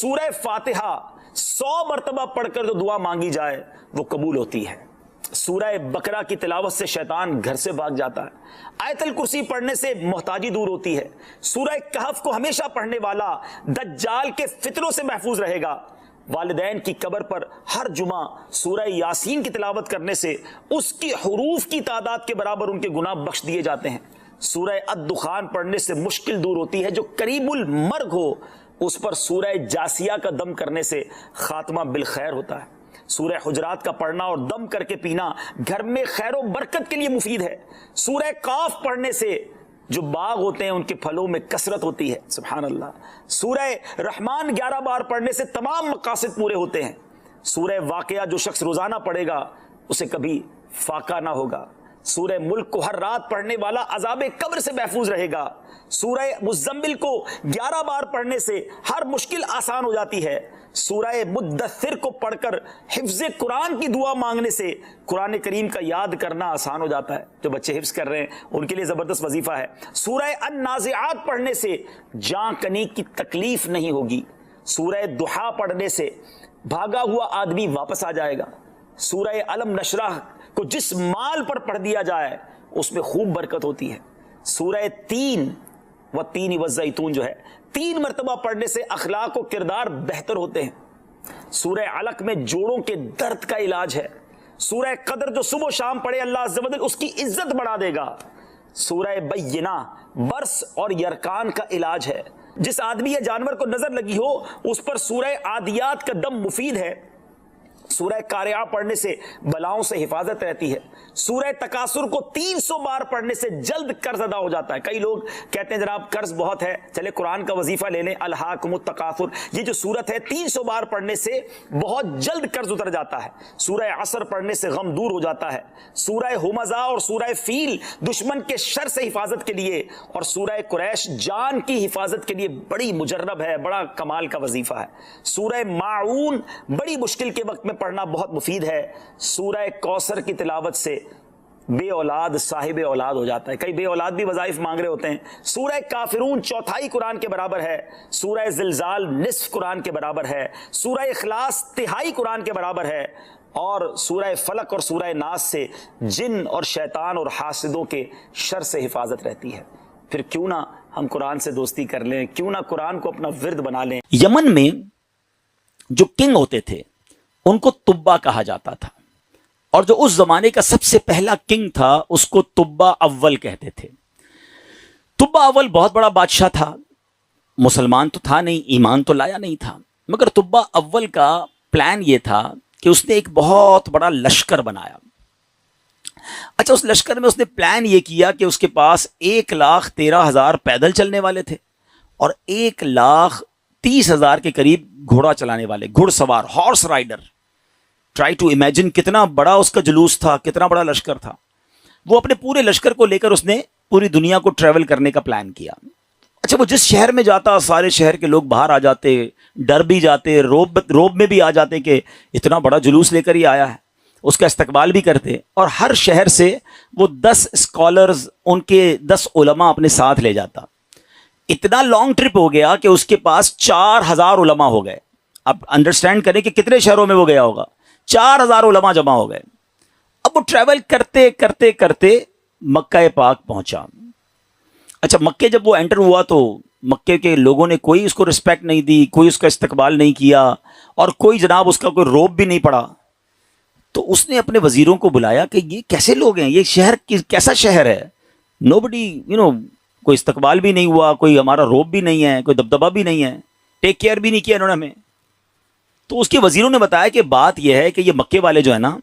سورہ فاتحہ 100 مرتبہ پڑھ کر جو دعا مانگی جائے وہ قبول ہوتی ہے. سورہ بقرہ کی تلاوت سے شیطان گھر سے بھاگ جاتا ہے. آیت الکرسی پڑھنے سے محتاجی دور ہوتی ہے. سورہ کہف کو ہمیشہ پڑھنے والا دجال کے فتنوں سے محفوظ رہے گا. والدین کی قبر پر ہر جمعہ سورہ یاسین کی تلاوت کرنے سے اس کی حروف کی تعداد کے برابر ان کے گناہ بخش دیے جاتے ہیں. سورہ الدخان پڑھنے سے مشکل دور ہوتی ہے. جو قریب المرگ ہو اس پر سورہ جاسیہ کا دم کرنے سے خاتمہ بالخیر ہوتا ہے. سورہ حجرات کا پڑھنا اور دم کر کے پینا گھر میں خیر و برکت کے لیے مفید ہے. سورہ قاف پڑھنے سے جو باغ ہوتے ہیں ان کے پھلوں میں کثرت ہوتی ہے. سبحان اللہ. سورہ رحمان 11 بار پڑھنے سے تمام مقاصد پورے ہوتے ہیں. سورہ واقعہ جو شخص روزانہ پڑھے گا اسے کبھی فاقہ نہ ہوگا. سورہ ملک کو ہر رات پڑھنے والا عذاب قبر سے محفوظ رہے گا. سورہ مزمل کو 11 بار پڑھنے سے ہر مشکل آسان ہو جاتی ہے. سورہ مدثر کو پڑھ کر حفظ قرآن کی دعا مانگنے سے قرآن کریم کا یاد کرنا آسان ہو جاتا ہے. جو بچے حفظ کر رہے ہیں ان کے لیے زبردست وظیفہ ہے. سورہ النازعات پڑھنے سے جاں کنی کی تکلیف نہیں ہوگی. سورہ دحا پڑھنے سے بھاگا ہوا آدمی واپس آ جائے گا. سورہ علم نشرح کو جس مال پر پڑھ دیا جائے اس میں خوب برکت ہوتی ہے. سورہ تین والتین والزیتون جو ہے 3 مرتبہ پڑھنے سے اخلاق و کردار بہتر ہوتے ہیں. سورہ علق میں جوڑوں کے درد کا علاج ہے. سورہ قدر جو صبح و شام پڑھے اللہ عز و جل اس کی عزت بڑھا دے گا. سورہ بینہ برس اور یرکان کا علاج ہے. جس آدمی یا جانور کو نظر لگی ہو اس پر سورہ عادیات کا دم مفید ہے. سورہ قارعہ پڑھنے سے بلاؤں سے حفاظت رہتی ہے. سورہ تکاثر کو 300 بار پڑھنے سے جلد قرض ادا ہو جاتا ہے. کئی لوگ کہتے ہیں جناب قرض بہت ہے, چلے قرآن کا وظیفہ لے لیں. الہاکم التکاثر یہ جو سورت ہے 300 بار پڑھنے سے بہت جلد قرض اتر جاتا ہے. سورہ عصر پڑھنے سے غم دور ہو جاتا ہے. سورہ ہمزہ اور سورہ فیل دشمن کے شر سے حفاظت کے لیے, اور سورہ قریش جان کی حفاظت کے لیے بڑی مجرب ہے, بڑا کمال کا وظیفہ ہے. سورہ ماعون بڑی مشکل کے وقت میں پڑھنا بہت مفید ہے. سورہ کوثر کی تلاوت سے بے اولاد صاحب اولاد ہو جاتا ہے. کئی بے اولاد بھی وظائف مانگ رہے ہوتے ہیں. سورہ کافرون 1/4 قرآن کے برابر ہے. سورہ زلزال نصف قرآن کے برابر ہے. سورہ اخلاص 1/3 قرآن کے برابر ہے. اور سورہ فلق اور سورہ ناس سے جن اور شیطان اور حاسدوں کے شر سے حفاظت رہتی ہے. پھر کیوں نہ ہم قرآن سے دوستی کر لیں, کیوں نہ قرآن کو اپنا ورد بنا لیں. یمن میں جو کنگ ہوتے تھے ان کو تبا کہا جاتا تھا, اور جو اس زمانے کا سب سے پہلا کنگ تھا اس کو تبا اول کہتے تھے. تبا اول بہت بڑا بادشاہ تھا, مسلمان تو تھا نہیں, ایمان تو لایا نہیں تھا, مگر تبا اول کا پلان یہ تھا کہ اس نے ایک بہت بڑا لشکر بنایا. اچھا, اس لشکر میں اس نے پلان یہ کیا کہ اس کے پاس 1,13,000 پیدل چلنے والے تھے اور 1,30,000 کے قریب گھوڑا چلانے والے, گھڑ سوار, horse rider. Try to imagine کتنا بڑا اس کا جلوس تھا, کتنا بڑا لشکر تھا. وہ اپنے پورے لشکر کو لے کر اس نے پوری دنیا کو ٹریول کرنے کا پلان کیا. اچھا, وہ جس شہر میں جاتا سارے شہر کے لوگ باہر آ جاتے, ڈر بھی جاتے, روب میں بھی آ جاتے کہ اتنا بڑا جلوس لے کر ہی آیا ہے. اس کا استقبال بھی کرتے, اور ہر شہر سے وہ 10 اسکالرز, ان کے 10 علماء اپنے ساتھ لے جاتا. اتنا لانگ ٹرپ ہو گیا کہ اس کے پاس 4,000 علماء ہو گئے. اب انڈرسٹینڈ کریں کہ کتنے شہروں میں وہ گیا ہوگا. 4,000 علماء جمع ہو گئے. اب وہ ٹریول کرتے کرتے کرتے مکہ پاک پہنچا. اچھا, مکے جب وہ انٹر ہوا تو مکے کے لوگوں نے کوئی اس کو رسپیکٹ نہیں دی, کوئی اس کا استقبال نہیں کیا, اور کوئی جناب اس کا کوئی روب بھی نہیں پڑا. تو اس نے اپنے وزیروں کو بلایا کہ یہ کیسے لوگ ہیں, یہ شہر کیسا شہر ہے, نو بڈی کوئی استقبال بھی نہیں ہوا, کوئی ہمارا روب بھی نہیں ہے, کوئی دبدبہ بھی نہیں ہے, ٹیک کیئر بھی نہیں کیا انہوں نے ہمیں. تو اس کے وزیروں نے بتایا کہ بات یہ ہے کہ یہ مکے والے جو ہے نا,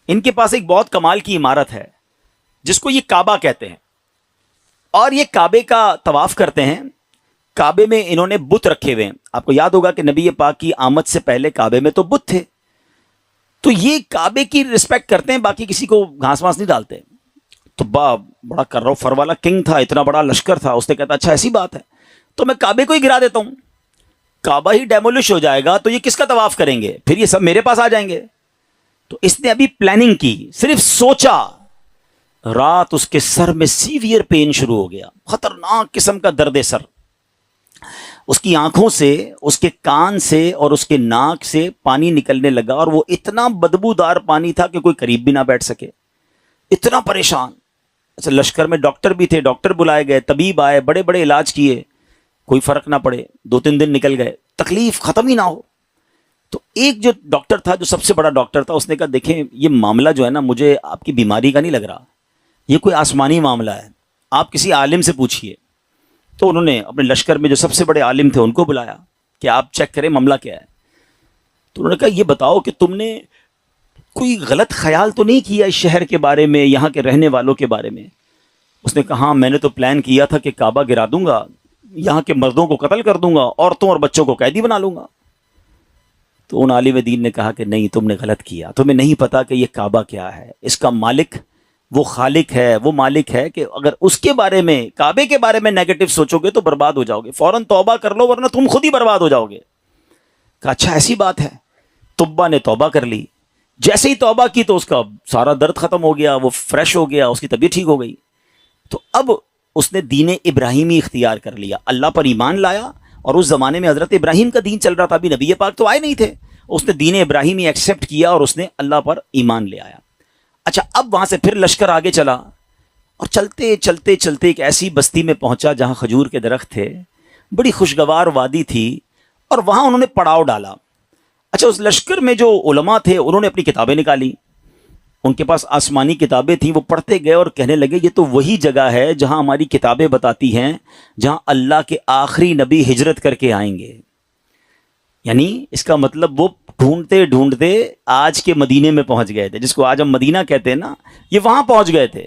ان کے پاس ایک بہت کمال کی عمارت ہے جس کو یہ کعبہ کہتے ہیں, اور یہ کعبے کا طواف کرتے ہیں. کعبے میں انہوں نے بت رکھے ہوئے ہیں. آپ کو یاد ہوگا کہ نبی پاک کی آمد سے پہلے کعبے میں تو بت تھے, تو یہ کعبے کی رسپیکٹ کرتے ہیں, باقی کسی کو گھاس واس نہیں ڈالتے. تو بڑا کرو فر والا کنگ تھا, اتنا بڑا لشکر تھا. اس نے کہتا اچھا ایسی بات ہے تو میں کعبے کو ہی گرا دیتا ہوں, کعبہ ہی ڈیمولش ہو جائے گا تو یہ کس کا طواف کریں گے, پھر یہ سب میرے پاس آ جائیں گے. تو اس نے ابھی پلاننگ کی, صرف سوچا, رات اس کے سر میں سیویئر پین شروع ہو گیا, خطرناک قسم کا درد سر. اس کی آنکھوں سے، اس کے کان سے اور اس کے ناک سے پانی نکلنے لگا، اور وہ اتنا بدبودار پانی تھا کہ کوئی قریب بھی نہ بیٹھ سکے، اتنا پریشان۔ اچھا، لشکر میں ڈاکٹر بھی تھے، ڈاکٹر بلائے گئے، طبیب آئے، بڑے بڑے علاج کیے، کوئی فرق نہ پڑے، 2-3 دن نکل گئے، تکلیف ختم ہی نہ ہو۔ تو ایک جو ڈاکٹر تھا، جو سب سے بڑا ڈاکٹر تھا، اس نے کہا دیکھیں یہ معاملہ جو ہے نا، مجھے آپ کی بیماری کا نہیں لگ رہا، یہ کوئی آسمانی معاملہ ہے، آپ کسی عالم سے پوچھیے۔ تو انہوں نے اپنے لشکر میں جو سب سے بڑے عالم تھے ان کو بلایا کہ آپ چیک کریں معاملہ کیا ہے۔ تو انہوں نے کہا یہ بتاؤ کہ تم نے کوئی غلط خیال تو نہیں کیا اس شہر کے بارے میں، یہاں کے رہنے والوں کے بارے میں؟ اس نے کہا ہاں، میں نے تو پلان کیا تھا کہ کعبہ گرا دوں گا، یہاں کے مردوں کو قتل کر دوں گا، عورتوں اور بچوں کو قیدی بنا لوں گا۔ تو ان عالم دین نے کہا کہ نہیں، تم نے غلط کیا، تمہیں نہیں پتا کہ یہ کعبہ کیا ہے، اس کا مالک وہ خالق ہے، وہ مالک ہے کہ اگر اس کے بارے میں، کعبے کے بارے میں نیگیٹو سوچو گے تو برباد ہو جاؤ گے، فوراً توبہ کر لو ورنہ تم خود ہی برباد ہو جاؤ گے۔ کہا اچھا ایسی بات ہے۔ طبہ نے توبہ کر لی، جیسے ہی توبہ کی تو اس کا سارا درد ختم ہو گیا، وہ فریش ہو گیا، اس کی طبیعت ٹھیک ہو گئی۔ تو اب اس نے دین ابراہیمی اختیار کر لیا، اللہ پر ایمان لایا، اور اس زمانے میں حضرت ابراہیم کا دین چل رہا تھا، ابھی نبی پاک تو آئے نہیں تھے، اس نے دین ابراہیمی ایکسیپٹ کیا اور اس نے اللہ پر ایمان لے آیا۔ اچھا، اب وہاں سے پھر لشکر آگے چلا، اور چلتے چلتے چلتے ایک ایسی بستی میں پہنچا جہاں کھجور کے درخت تھے، بڑی خوشگوار وادی تھی، اور وہاں انہوں نے پڑاؤ ڈالا۔ اچھا، اس لشکر میں جو علماء تھے انہوں نے اپنی کتابیں نکالی، ان کے پاس آسمانی کتابیں تھیں، وہ پڑھتے گئے اور کہنے لگے یہ تو وہی جگہ ہے جہاں ہماری کتابیں بتاتی ہیں جہاں اللہ کے آخری نبی ہجرت کر کے آئیں گے۔ یعنی اس کا مطلب وہ ڈھونڈتے ڈھونڈتے آج کے مدینے میں پہنچ گئے تھے، جس کو آج ہم مدینہ کہتے ہیں نا، یہ وہاں پہنچ گئے تھے۔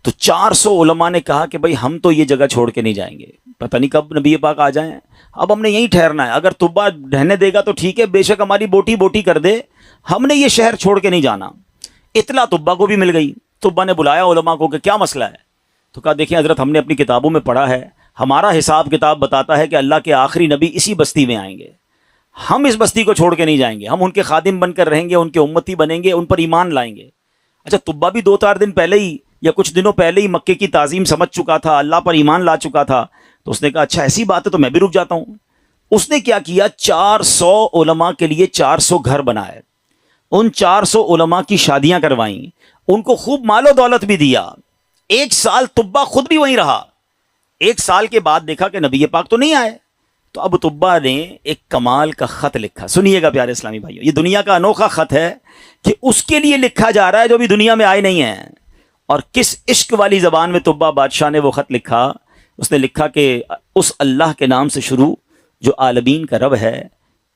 تو 400 علماء نے کہا کہ بھائی ہم تو یہ جگہ چھوڑ کے نہیں جائیں گے، پتہ نہیں کب نبی پاک آ جائیں، اب ہم نے یہیں ٹھہرنا ہے، اگر طبہ رہنے دے گا تو ٹھیک ہے، بے شک ہماری بوٹی بوٹی کر دے، ہم نے یہ شہر چھوڑ کے نہیں جانا۔ اطلاع طبہ کو بھی مل گئی، طبہ نے بلایا علماء کو کہ کیا مسئلہ ہے؟ تو کہا دیکھیں حضرت، ہم نے اپنی کتابوں میں پڑھا ہے، ہمارا حساب کتاب بتاتا ہے کہ اللہ کے آخری نبی اسی بستی میں آئیں گے، ہم اس بستی کو چھوڑ کے نہیں جائیں گے، ہم ان کے خادم بن کر رہیں گے، ان کے امتی بنیں گے، ان پر ایمان لائیں گے۔ اچھا، طبہ بھی 2-4 دن پہلے ہی یا کچھ دنوں پہلے ہی مکے کی تعظیم سمجھ چکا تھا، اللہ پر ایمان لا چکا تھا، تو اس نے کہا اچھا ایسی بات ہے تو میں بھی رک جاتا ہوں۔ اس نے کیا کیا، 400 علماء کے لیے 400 گھر بنائے، ان 400 علماء کی شادیاں کروائیں، ان کو خوب مال و دولت بھی دیا۔ 1 سال طبہ خود بھی وہیں رہا۔ 1 سال کے بعد دیکھا کہ نبی پاک تو نہیں آئے، تو اب طبہ نے ایک کمال کا خط لکھا۔ سنیے گا پیارے اسلامی بھائیو، یہ دنیا کا انوکھا خط ہے کہ اس کے لیے لکھا جا رہا ہے جو بھی دنیا میں آئے نہیں ہیں۔ اور کس عشق والی زبان میں طبہ بادشاہ نے وہ خط لکھا؟ اس نے لکھا کہ اس اللہ کے نام سے شروع جو عالمین کا رب ہے،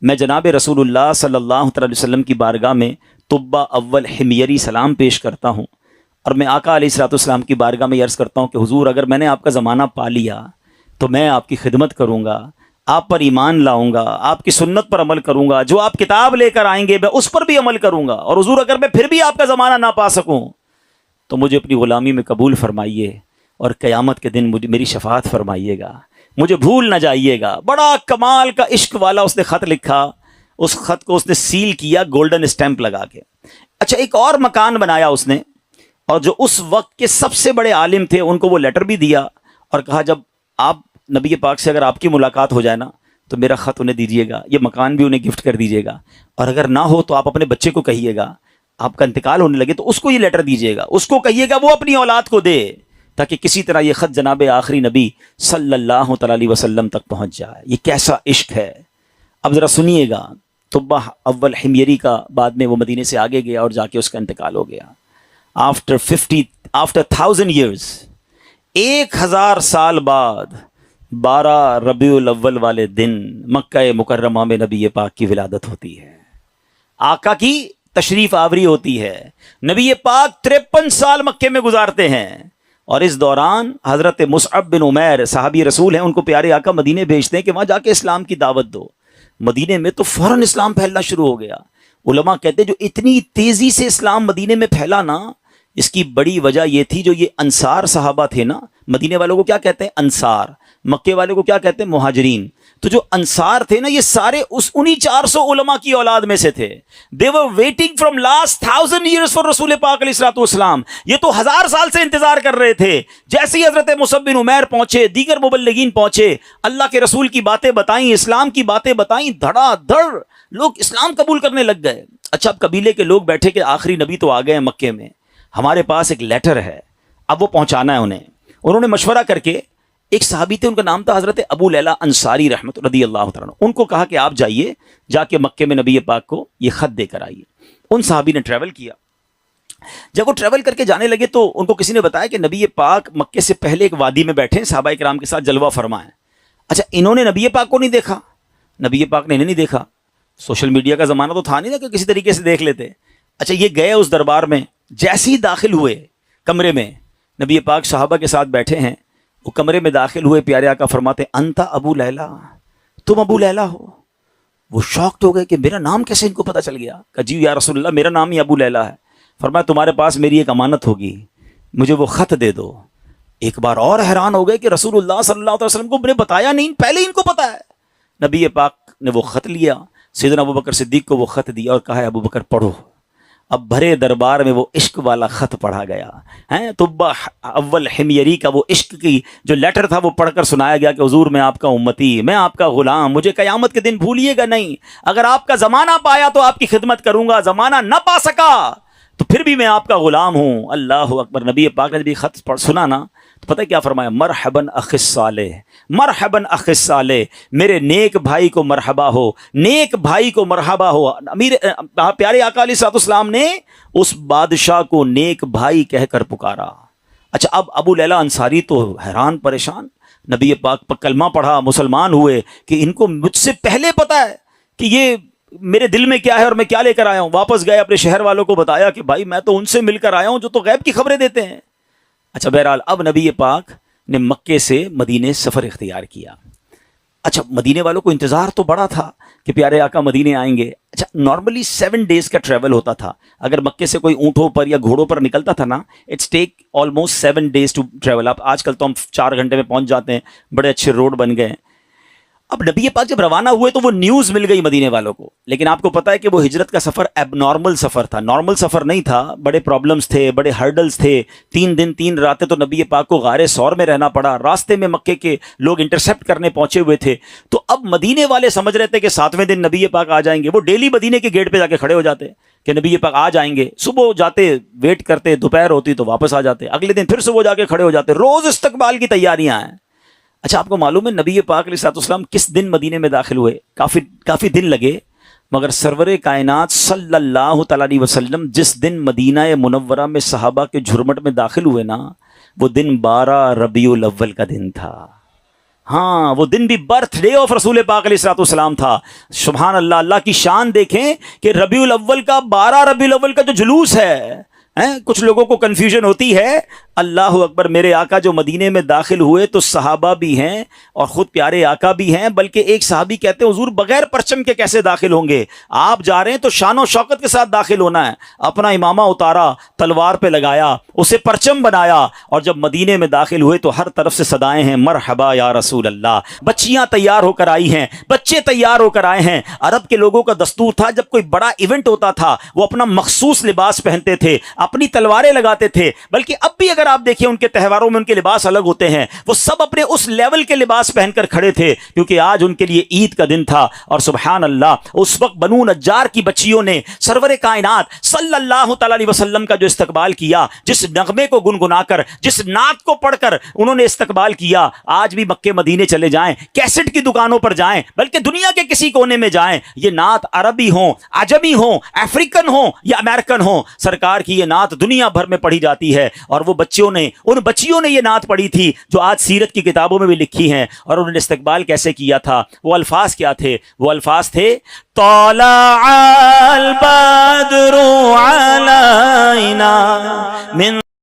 میں جناب رسول اللہ صلی اللہ تعالی وسلم کی بارگاہ میں طبہ اول حمیری سلام پیش کرتا ہوں، اور میں آقا علیہ الصلوۃ والسلام کی بارگاہ میں عرض کرتا ہوں کہ حضور اگر میں نے آپ کا زمانہ پا لیا تو میں آپ کی خدمت کروں گا، آپ پر ایمان لاؤں گا، آپ کی سنت پر عمل کروں گا، جو آپ کتاب لے کر آئیں گے میں اس پر بھی عمل کروں گا، اور حضور اگر میں پھر بھی آپ کا زمانہ نہ پا سکوں تو مجھے اپنی غلامی میں قبول فرمائیے، اور قیامت کے دن مجھے میری شفاعت فرمائیے گا، مجھے بھول نہ جائیے گا۔ بڑا کمال کا عشق والا اس نے خط لکھا، اس خط کو اس نے سیل کیا گولڈن اسٹیمپ لگا کے۔ اچھا، ایک اور مکان بنایا اس نے، اور جو اس وقت کے سب سے بڑے عالم تھے ان کو وہ لیٹر بھی دیا، اور کہا جب آپ نبی پاک سے اگر آپ کی ملاقات ہو جائے نا تو میرا خط انہیں دیجیے گا، یہ مکان بھی انہیں گفٹ کر دیجیے گا، اور اگر نہ ہو تو آپ اپنے بچے کو کہیے گا، آپ کا انتقال ہونے لگے تو اس کو یہ لیٹر دیجیے گا، اس کو کہیے گا وہ اپنی اولاد کو دے، تاکہ کسی طرح یہ خط جناب آخری نبی صلی اللہ تعالی علیہ وسلم تک پہنچ جائے۔ یہ کیسا عشق ہے! اب ذرا سنیے گا، طبہ اول حمیری کا بعد میں وہ مدینے سے آگے گیا اور جا کے اس کا انتقال ہو گیا۔ آفٹر 1000 years، 1000 سال بعد 12 ربیع الاول والے دن مکہ مکرمہ میں نبی پاک کی ولادت ہوتی ہے، آقا کی تشریف آوری ہوتی ہے۔ نبی پاک 53 سال مکے میں گزارتے ہیں، اور اس دوران حضرت مصعب بن عمیر صحابی رسول ہیں، ان کو پیارے آقا مدینے بھیجتے ہیں کہ وہاں جا کے اسلام کی دعوت دو۔ مدینے میں تو فوراً اسلام پھیلنا شروع ہو گیا۔ علماء کہتے ہیں جو اتنی تیزی سے اسلام مدینے میں پھیلا نا، اس کی بڑی وجہ یہ تھی جو یہ انصار صحابہ تھے نا، مدینے والوں کو کیا کہتے ہیں؟ انصار، مکے والے کو کیا کہتے ہیں؟ مہاجرین. تو جو انصار تھے نا یہ سارے انہی 400 علماء کی اولاد میں سے تھے. they were waiting from last 1000 years for رسول پاک علیہ الصلوۃ والسلام. یہ تو 1000 سال سے انتظار کر رہے تھے. جیسے ہی حضرت مصعب بن عمیر پہنچے، دیگر مبلغین پہنچے، اللہ کے رسول کی باتیں بتائیں، اسلام کی باتیں بتائیں، دھڑا دھڑ لوگ اسلام قبول کرنے لگ گئے. اچھا اب قبیلے کے لوگ بیٹھے کہ آخری نبی تو آ گئے ہیں مکے میں، ہمارے پاس ایک لیٹر ہے، اب وہ پہنچانا ہے انہیں. انہوں نے مشورہ کر کے، ایک صحابی تھے ان کا نام تھا حضرت ابو لیلہ انصاری رحمت رضی اللہ تعالیٰ عنہ، ان کو کہا کہ آپ جائیے، جا کے مکے میں نبی پاک کو یہ خط دے کر آئیے. ان صحابی نے ٹریول کیا. جب وہ ٹریول کر کے جانے لگے تو ان کو کسی نے بتایا کہ نبی پاک مکے سے پہلے ایک وادی میں بیٹھے ہیں، صحابہ کرام کے ساتھ جلوہ فرما ہے. اچھا انہوں نے نبی پاک کو نہیں دیکھا، نبی پاک نے انہیں نہیں دیکھا. سوشل میڈیا کا زمانہ تو تھا نہیں نا کہ کسی طریقے سے دیکھ لیتے. اچھا یہ گئے اس دربار میں، جیسے ہی داخل ہوئے کمرے میں، نبی پاک صحابہ کے ساتھ بیٹھے ہیں، وہ کمرے میں داخل ہوئے، پیارے آقا فرماتے انت ابو لیلہ، تم ابو لیلہ ہو. وہ شاکڈ ہو گئے کہ میرا نام کیسے ان کو پتہ چل گیا. کہ جی یا رسول اللہ میرا نام ہی ابو لیلہ ہے. فرمایا تمہارے پاس میری ایک امانت ہوگی، مجھے وہ خط دے دو. ایک بار اور حیران ہو گئے کہ رسول اللہ صلی اللہ علیہ وسلم کو نے بتایا نہیں، پہلے ان کو پتا ہے. نبی پاک نے وہ خط لیا، سیدنا ابوبکر صدیق کو وہ خط دیا اور کہا ہے ابوبکر پڑھو. اب بھرے دربار میں وہ عشق والا خط پڑھا گیا ہے. طبہ اول حمیری کا وہ عشق کی جو لیٹر تھا وہ پڑھ کر سنایا گیا کہ حضور میں آپ کا امتی، میں آپ کا غلام، مجھے قیامت کے دن بھولیے گا نہیں. اگر آپ کا زمانہ پایا تو آپ کی خدمت کروں گا، زمانہ نہ پا سکا تو پھر بھی میں آپ کا غلام ہوں. اللہ اکبر. نبی پاک نے بھی خط پڑھ سنا نا تو پتہ کیا فرمایا؟ مرحباً اخ الصالح، مرحباً اخ الصالح، میرے نیک بھائی کو مرحبا ہو، نیک بھائی کو مرحبا ہو. امیر پیارے آقا علیہ الصلوۃ والسلام نے اس بادشاہ کو نیک بھائی کہہ کر پکارا. اچھا اب ابو لیلہ انصاری تو حیران پریشان، نبی پاک پر کلمہ پڑھا، مسلمان ہوئے کہ ان کو مجھ سے پہلے پتہ ہے کہ یہ میرے دل میں کیا ہے اور میں کیا لے کر آیا ہوں. واپس گئے اپنے شہر والوں کو بتایا کہ بھائی میں تو ان سے مل کر آیا ہوں جو تو غیب کی خبریں دیتے ہیں. اچھا بہرحال اب نبی پاک نے مکے سے مدینے سفر اختیار کیا. اچھا مدینے والوں کو انتظار تو بڑا تھا کہ پیارے آقا مدینے آئیں گے. اچھا نارملی 7 days کا ٹریول ہوتا تھا. اگر مکے سے کوئی اونٹوں پر یا گھوڑوں پر نکلتا تھا نا، it's take almost 7 days to travel. اب آج کل تو ہم 4 گھنٹے میں پہنچ جاتے ہیں، بڑے اچھے روڈ بن گئے ہیں. اب نبی پاک جب روانہ ہوئے تو وہ نیوز مل گئی مدینے والوں کو. لیکن آپ کو پتا ہے کہ وہ ہجرت کا سفر اب نارمل سفر تھا، نارمل سفر نہیں تھا. بڑے پرابلمز تھے، بڑے ہرڈلز تھے. 3 دن 3 راتیں تو نبی پاک کو غار ثور میں رہنا پڑا. راستے میں مکے کے لوگ انٹرسیپٹ کرنے پہنچے ہوئے تھے. تو اب مدینے والے سمجھ رہے تھے کہ 7ویں دن نبی پاک آ جائیں گے. وہ ڈیلی مدینے کے گیٹ پہ جا کے کھڑے ہو جاتے کہ نبی پاک آ جائیں گے. صبح جاتے، ویٹ کرتے، دوپہر ہوتی تو واپس آ جاتے. اگلے دن پھر صبح جا کے کھڑے ہو جاتے. روز استقبال کی تیاریاں ہیں. اچھا آپ کو معلوم ہے نبی پاک علیہ الصلوۃ والسلام کس دن مدینے میں داخل ہوئے؟ کافی دن لگے، مگر سرور کائنات صلی اللہ تعالیٰ علیہ وسلم جس دن مدینہ منورہ میں صحابہ کے جھرمٹ میں داخل ہوئے نا، وہ دن 12 ربیع الاول کا دن تھا. ہاں وہ دن بھی برتھ ڈے آف رسول پاک علیہ الصلوۃ والسلام تھا. سبحان اللہ. اللہ کی شان دیکھیں کہ ربیع الاول کا 12 ربیع الاول کا جو جلوس ہے، کچھ لوگوں کو کنفیوژن ہوتی ہے. اللہ اکبر. میرے آقا جو مدینے میں داخل ہوئے تو صحابہ بھی ہیں اور خود پیارے آقا بھی ہیں. بلکہ ایک صحابی کہتے ہیں حضور بغیر پرچم کے کیسے داخل ہوں گے؟ آپ جا رہے ہیں تو شان و شوکت کے ساتھ داخل ہونا ہے. اپنا امامہ اتارا، تلوار پہ لگایا، اسے پرچم بنایا، اور جب مدینے میں داخل ہوئے تو ہر طرف سے صدائیں ہیں مرحبا یا رسول اللہ. بچیاں تیار ہو کر آئی ہیں، بچے تیار ہو کر آئے ہیں. عرب کے لوگوں کا دستور تھا جب کوئی بڑا ایونٹ ہوتا تھا وہ اپنا مخصوص لباس پہنتے تھے، اپنی تلواریں لگاتے تھے. بلکہ اب بھی اگر آپ دیکھیں ان کے تہواروں میں ان کے لباس الگ ہوتے ہیں. وہ سب اپنے اس لیول کے لباس پہن کر کھڑے تھے کیونکہ آج ان کے لیے عید کا دن تھا. اور سبحان اللہ اس وقت بنو نجار کی بچیوں نے سرور کائنات صلی اللہ تعالی علیہ وسلم کا جو استقبال کیا، جس نغمے کو گنگنا کر، جس نعت کو پڑھ کر انہوں نے استقبال کیا. آج بھی مکے مدینے چلے جائیں، کیسٹ کی دکانوں پر جائیں، بلکہ دنیا کے کسی کونے میں جائیں، یہ نعت عربی ہوں، عجمی ہوں، افریقن ہوں یا امریکن ہوں، سرکار کی یہ نعت دنیا بھر میں پڑھی جاتی ہے. اور وہ ان بچیوں نے یہ نعت پڑھی تھی جو آج سیرت کی کتابوں میں بھی لکھی ہیں. اور انہوں نے استقبال کیسے کیا تھا؟ وہ الفاظ کیا تھے؟ وہ الفاظ تھے طلع البدر علینا من